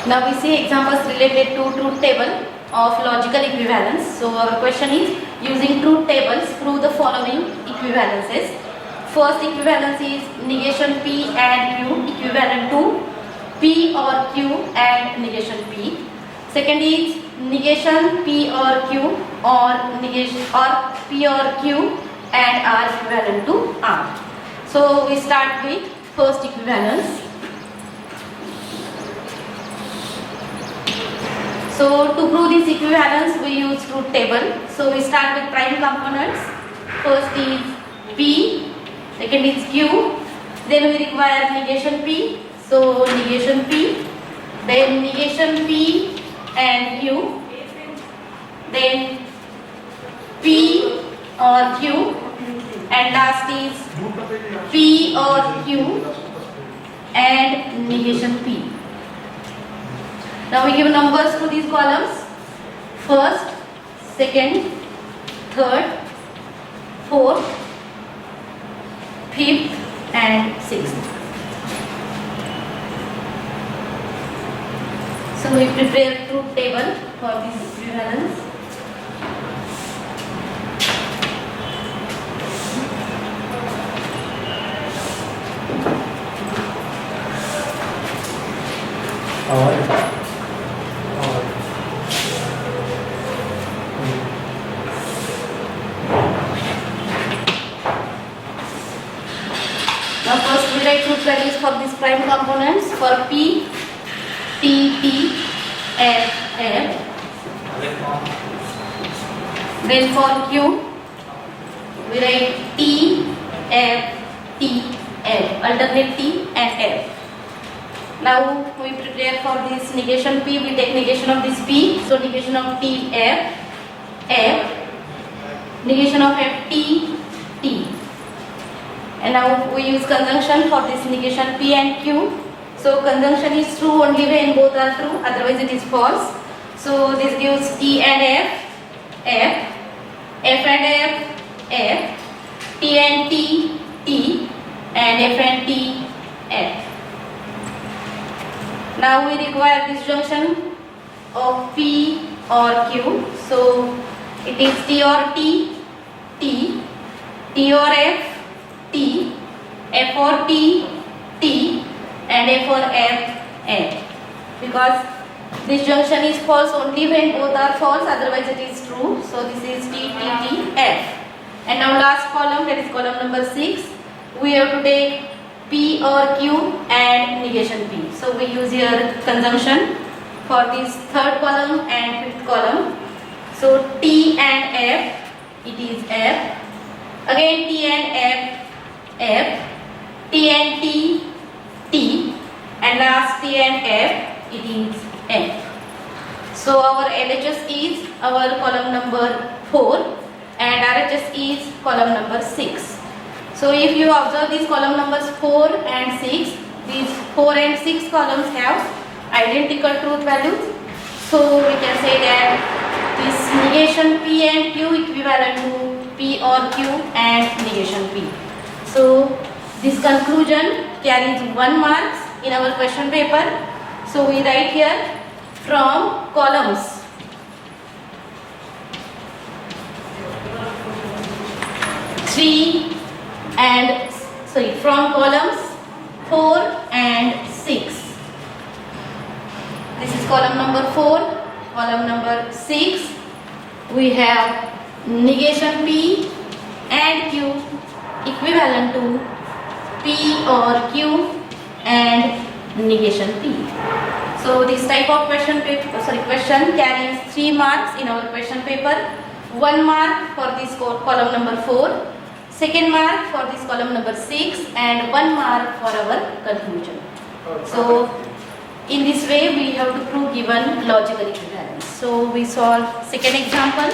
Now we see examples related to truth table of logical equivalence. So our question is, using truth tables, prove the following equivalences. First equivalence is negation P and Q equivalent to P or Q and negation P. Second is negation P or Q or negation or P or Q and R equivalent to R. So we start with first equivalence. So to prove this equivalence we use truth table. So we start with prime components. First is P, second is Q, then we require negation P. So negation P, then negation P and Q, then P or Q, and last is P or Q and negation P. Now we give numbers to these columns. First, second, third, fourth, fifth and sixth. So we prepare truth table for this equivalence. Now first we write truth values for these prime components. For P, T, T, F, F. Then for Q, we write T, F, T, F. Alternate T and F. Now we prepare for this negation P. We take negation of this P. So negation of T, F, F. Negation of F, T, T. And now we use conjunction for this negation P and Q. So conjunction is true only when both are true, otherwise it is false. So this gives T and F, F, F and F, F, T and T, T, and F and T, F. Now we require disjunction of P or Q. So it is T or T, T, T or F, T, F or T, T, and F or F, F. Because this junction is false only when both are false, otherwise it is true. So this is T, T, T, F. And now last column, that is column number 6, we have to take P or Q and negation P. So we use here conjunction for this third column and fifth column. So T and F, it is F. Again T and F, F, T and T, T, and last T and F, it is F. So our LHS is our column number 4 and RHS is column number 6. So if you observe these column numbers 4 and 6, these 4 and 6 columns have identical truth values. So we can say that this negation P and Q equivalent to P or Q and negation P. So this conclusion carries 1 mark in our question paper. So we write here from columns from columns 4 and 6. This is column number 4, column number 6. We have negation P and Q equivalent to P or Q and negation P. So this type of question carries 3 marks in our question paper. 1 mark for this column number 4, second mark for this column number 6, and 1 mark for our conclusion. So in this way we have to prove given logical equivalence. So we solve second example.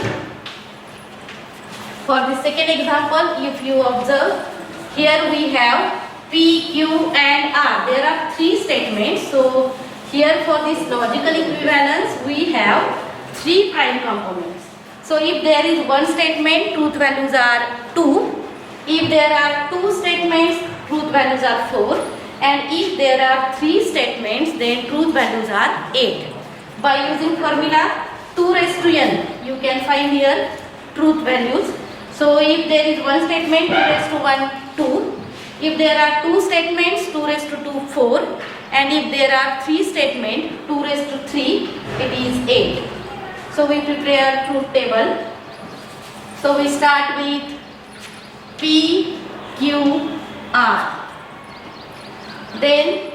For the second example, if you observe, here we have P, Q and R. There are 3 statements. So here for this logical equivalence, we have 3 prime components. So if there is one statement, truth values are 2. If there are 2 statements, truth values are 4. and if there are 3 statements, then truth values are 8. By using formula 2 raised to n, you can find here truth values. So if there is one statement, 2 raised to 1, 2. If there are 2 statements, 2 raised to 2, 4. And if there are 3 statements, 2 raised to 3, it is 8. So we prepare truth table. So we start with P, Q, R. Then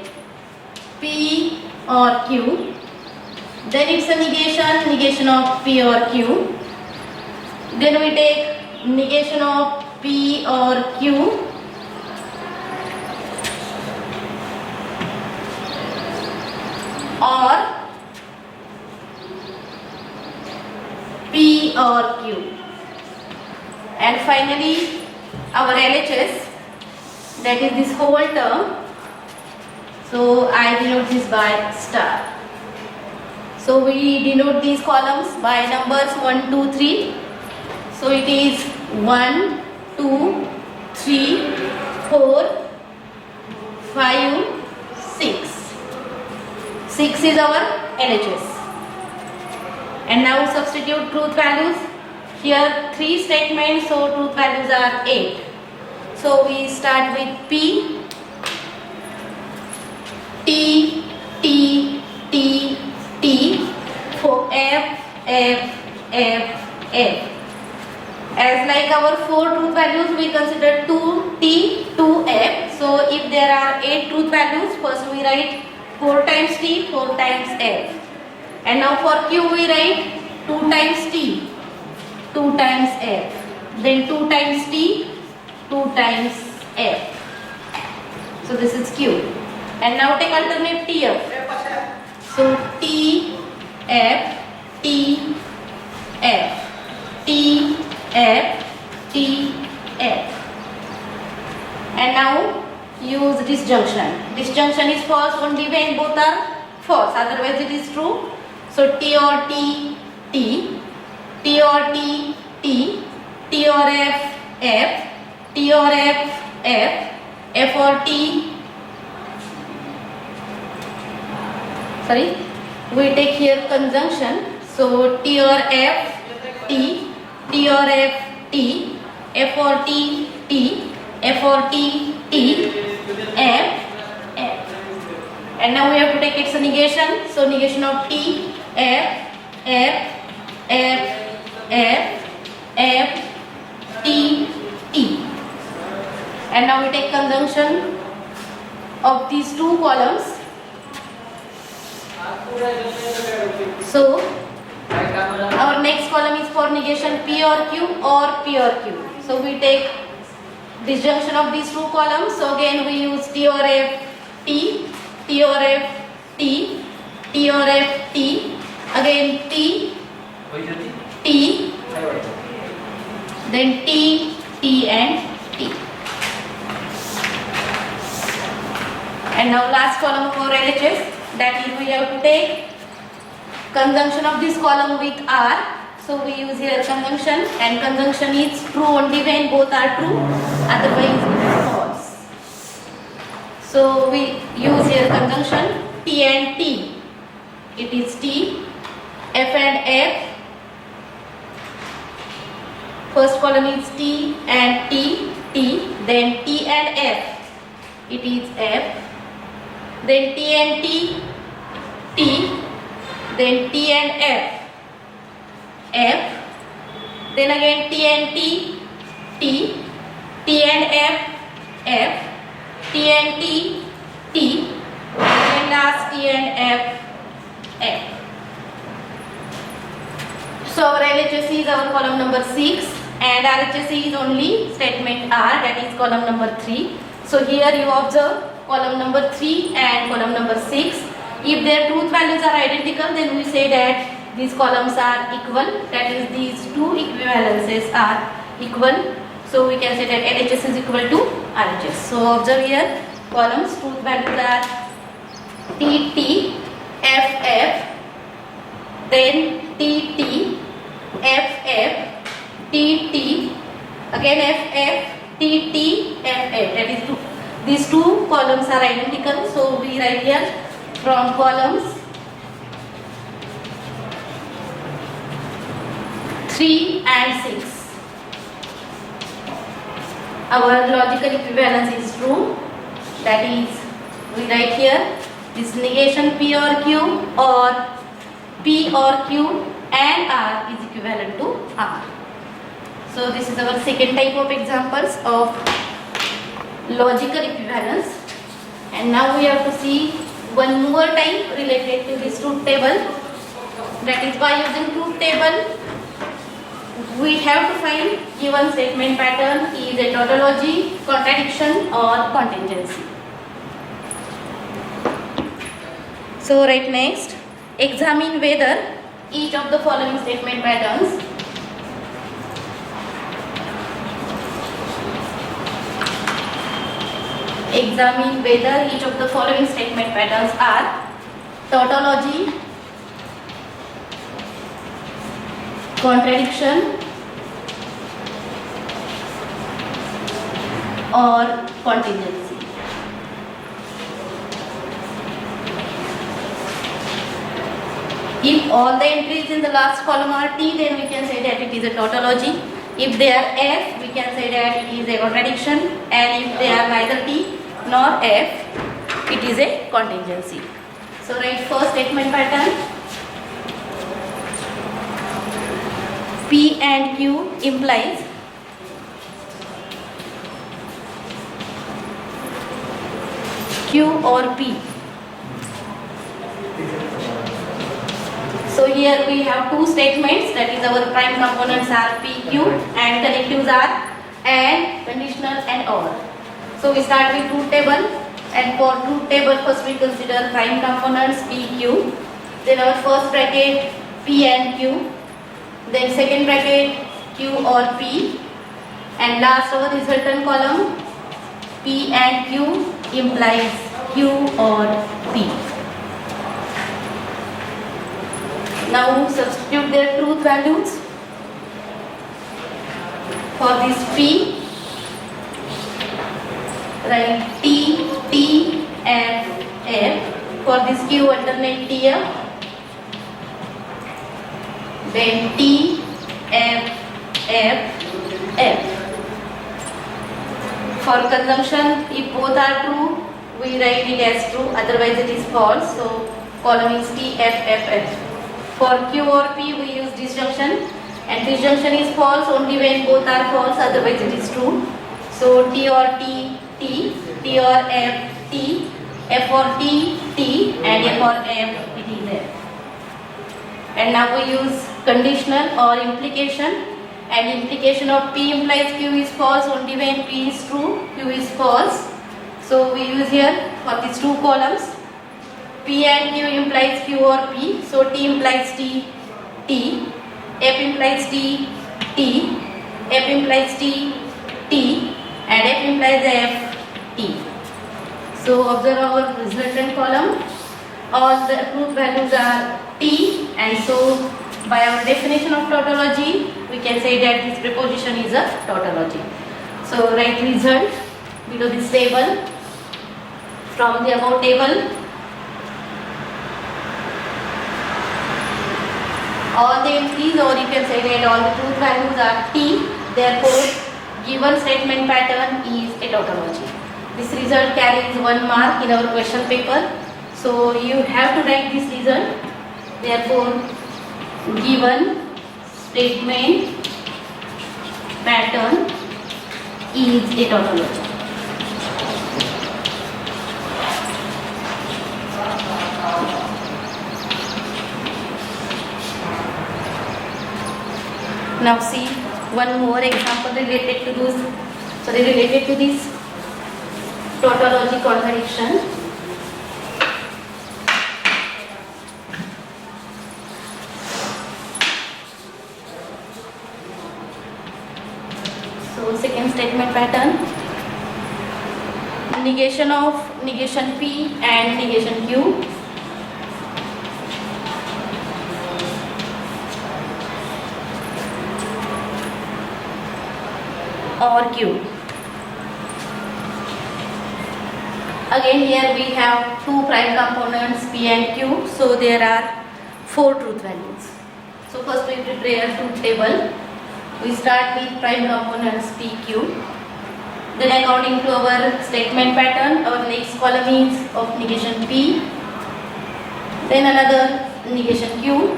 P or Q. Then it's a negation of P or Q. Then we take negation of P or Q. Or P or Q. And finally our LHS, that is this whole term. So I denote this by star. So we denote these columns by numbers 1, 2, 3. So it is 1, 2, 3, 4, 5, 6. 6 is our LHS. And now substitute truth values. Here 3 statements, so truth values are 8. So we start with P, T, T, T, T, for F, F, F, F. As like our 4 truth values, we consider 2 T, 2 F. So if there are 8 truth values, first we write 4 times T, 4 times F. And now for Q we write 2 times T, 2 times F. Then 2 times T, 2 times F. So this is Q. And now take alternate TF. So T, F, T, F, T, F, T, F. And now use disjunction. Disjunction is false only when both are false, otherwise it is true. So T or T, T, T or T, T, T or F, F, T or F, F, F or T. Sorry, we take here conjunction. So T or F, T, T or F, T, F or T, T, F or T, T, F, F. And now we have to take its negation. So negation of T, F, F, F, F, F, T, T. And now we take conjunction of these 2 columns. So our next column is for negation P or Q or P or Q. So we take disjunction of these 2 columns. So again we use T or F, T, T or F, T, T or F, T, again T, T, then T, T and T. And now last column for LHS, that is we have to take conjunction of this column with R. So we use here conjunction, and conjunction is true only when both are true, otherwise it is false. So we use here conjunction T and T. It is T, F and F. First column is T and T, T, then T and F. It is F. Then T and T, T, then T and F, F, then again T and T, T, T and F, F, T and T, T, and last T and F, F. So our LHS is our column number 6 and RHS is only statement R, that is column number 3. So here you observe column number 3 and column number 6. If their truth values are identical, then we say that these columns are equal, that is these 2 equivalences are equal. So we can say that LHS is equal to RHS. So observe here columns, truth values are T, T, F, F, then T, T, F, F, T, T, again F, F, T, T, F, F. That is 2. These 2 columns are are identical, so we write here from columns 3 and 6. Our logical equivalence is true. That is, we write here this negation P or Q, or P or Q and R is equivalent to R. So this is our second type of examples of logical equivalence. And now we have to see one more type related to this truth table. That is, by using truth table, we have to find given statement pattern is a tautology, contradiction or contingency. So right next, examine whether each of the following statement patterns are tautology, contradiction or contingency. If all the entries in the last column are T, then we can say that it is a tautology. If they are F, we can say that it is a contradiction, and if they are neither T nor F, it is a contingency. So write first statement pattern. P and Q implies Q or P. So here we have two statements, that is our prime components are P, Q and connectives are and, conditional and or. So we start with truth table, and for truth table first we consider prime components P, Q, then our first bracket P and Q, then second bracket Q or P, and last our resultant column P and Q implies Q or P. Now substitute their truth values. For this P, write T, T, F, F. For this Q, alternate T, F. Then T, F, F, F. For conjunction, if both are true, we write it as true, otherwise it is false. So column is T, F, F, F. For Q or P, we use disjunction, and disjunction is false only when both are false, otherwise it is true. So T or T, T, T or F, T, F or T, T, and F or F, it is F. And now we use conditional or implication, and implication of P implies Q is false only when P is true, Q is false. So we use here for these two columns, P and Q implies Q or P, so T implies T, T, F implies T, T, F implies T, T, and F implies F, T. So observe our resultant column, all the truth values are T, and so by our definition of tautology, we can say that this preposition is a tautology. So write result below this table. From the above table, all the entries, or you can say that all the truth values are T, therefore given statement pattern is a tautology. This result carries 1 mark in our question paper, so you have to write this result. Therefore given statement pattern is a tautology. Now see one more example related to this tautology contradiction. So second statement pattern, negation of negation P and negation Q. Or Q. Again here we have two prime components P and Q. So there are 4 truth values. So first we prepare truth table. We start with prime components P, Q. Then according to our statement pattern, our next column is of negation P. Then another negation Q.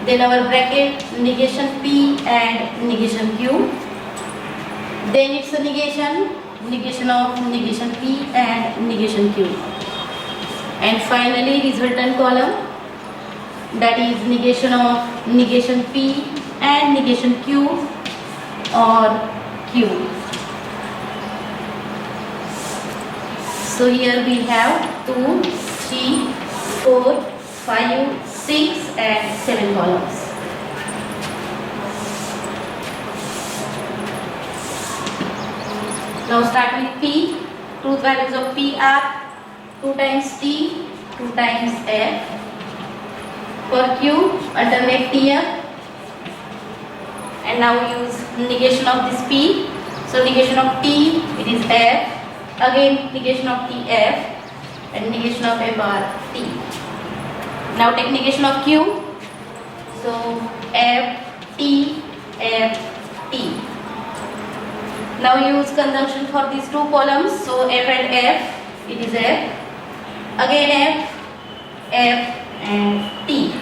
Then our bracket negation P and negation Q. Then it's a negation of negation P and negation Q. And finally resultant column, that is negation of negation P and negation Q or Q. So here we have 2, 3, 4, 5, 6 and 7 columns. Now start with P. Truth values of P are 2 times T, 2 times F. For Q, alternate TF. And now we use negation of this P. So negation of T, it is F. Again negation of TF and negation of F are T. Now take negation of Q. So F, T, F, T. Now use conjunction for these two columns. So F and F, it is F. Again F, F and T.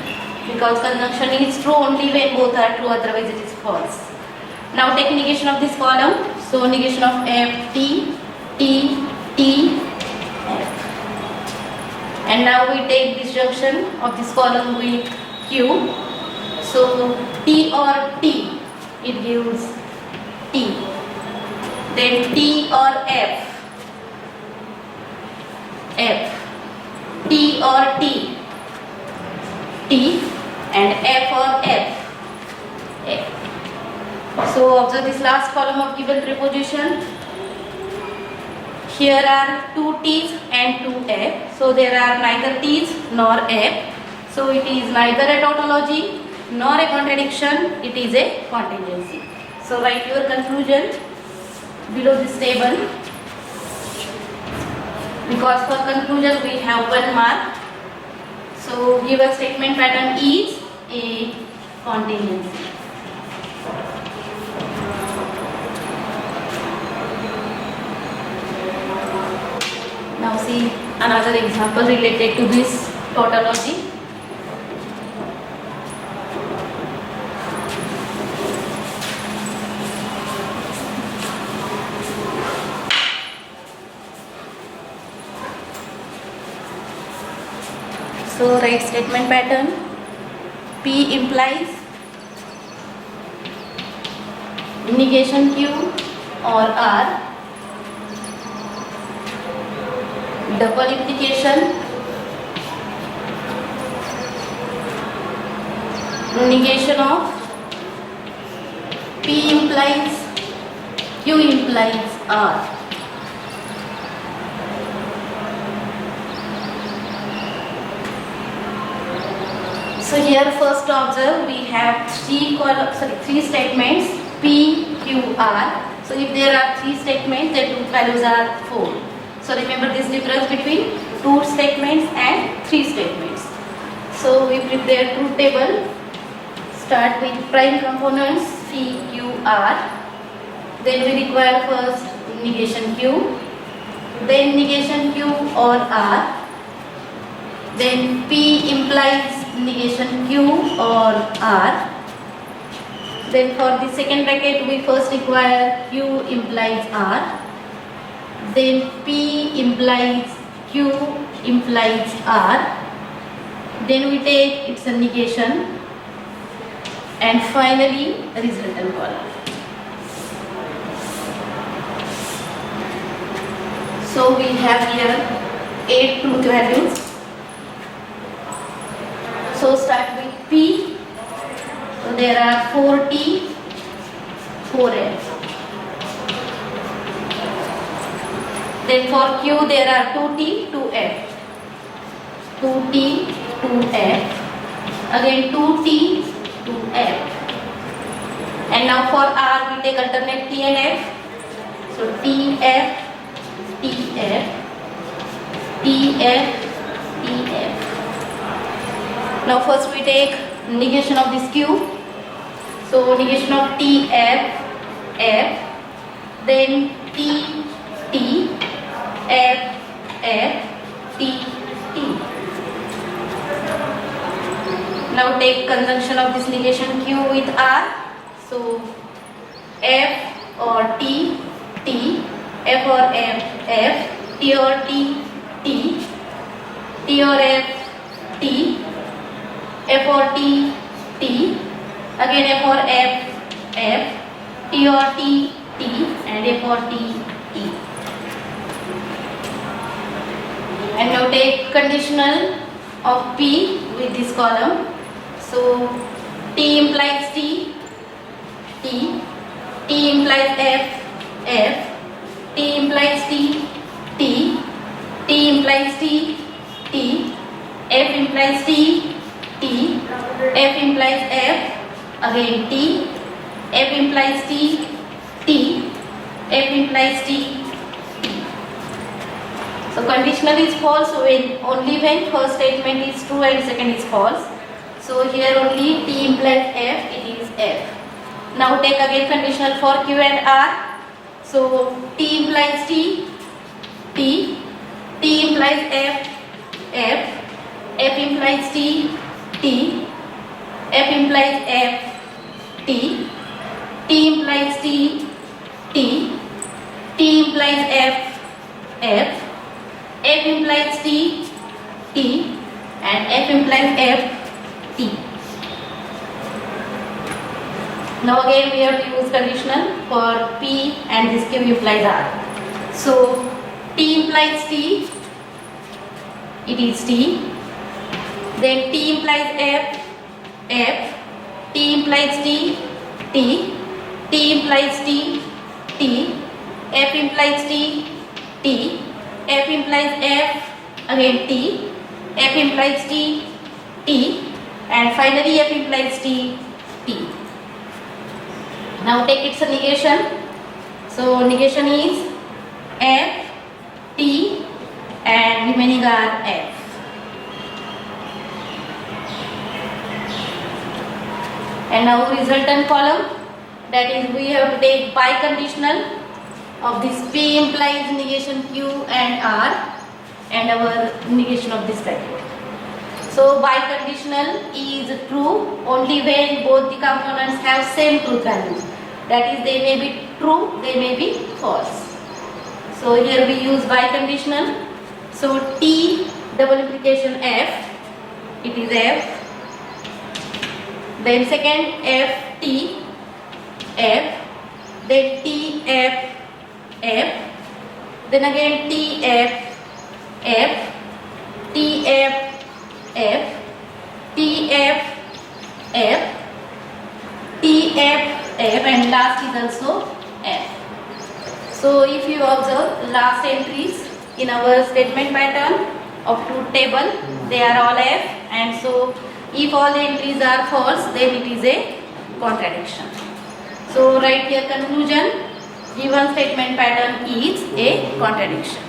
Because conjunction is true only when both are true, otherwise it is false. Now take negation of this column. So negation of F, T, T, T, F. And now we take disjunction of this column with Q. So T or T, it gives T. Then T or F, F. T or T, T. And F or F, F. So observe this last column of given preposition. Here are 2 T's and 2 F. So there are neither T's nor F. So it is neither a tautology nor a contradiction. It is a contingency. So write your conclusion below this table. Because for conclusion we have 1 mark. So give a statement pattern is a contingency. Now see another example related to this tautology. So write statement pattern. P implies negation Q or R. Double implication negation of P implies Q implies R. So here first observe we have 3 statements P, Q, R. So if there are 3 statements, the truth values are 4. So remember this difference between 2 statements and 3 statements. So we prepare truth table. Start with prime components P, Q, R. Then we require first negation Q. Then negation Q or R. Then P implies negation Q or R. Then for the second bracket we first require Q implies R. Then P implies Q implies R. Then we take its a negation. And finally resultant column. So we have here 8 truth values. So start with P. So there are 4T, 4F. Then for Q there are 2T, 2F. 2T, 2F. Again 2T, 2F. And now for R we take alternate T and F. So TF, TF. TF, TF. Now first we take negation of this Q. So negation of TF, F, then T, T, F, F, T, T. Now take conjunction of this negation Q with R. So F or T, T, F or F, F, T or T, T, T or F, T, F or T, T, again F or F, F, T or T, T, and F or T, T. And now take conditional of P with this column. So T implies T, T, T implies F, F, T implies T, T, T implies T, T, F implies T, T, F implies F, again T, F implies T, T, F implies T, T. So conditional is false when only when first statement is true and second is false. So here only T implies F, it is F. Now take again conditional for Q and R. So T implies T, T, T implies F, F, F implies T, T, F implies F, T, T implies T, T, T implies F, F, F implies T, T, and F implies F, T. Now again we have to use conditional for P and this Q implies R. So T implies T, it is T. Then T implies F, F, T implies T, T, T implies T, T, F implies T, T, F implies F, again T, F implies T, T, and finally F implies T, T. Now take its negation. So negation is F, T, and remaining are F. And now resultant column, that is we have to take biconditional of this P implies negation Q and R and our negation of this bracket. So biconditional is true only when both the components have same truth value. That is, they may be true, they may be false. So here we use biconditional. So T double implication F, it is F. Then second F T, F. Then T F, F. Then again T F, F. T F, F. T F, F. T F, F, and last is also F. So if you observe last entries in our statement pattern of truth table, they are all F, and so if all the entries are false, then it is a contradiction. So write here conclusion, given statement pattern is a contradiction.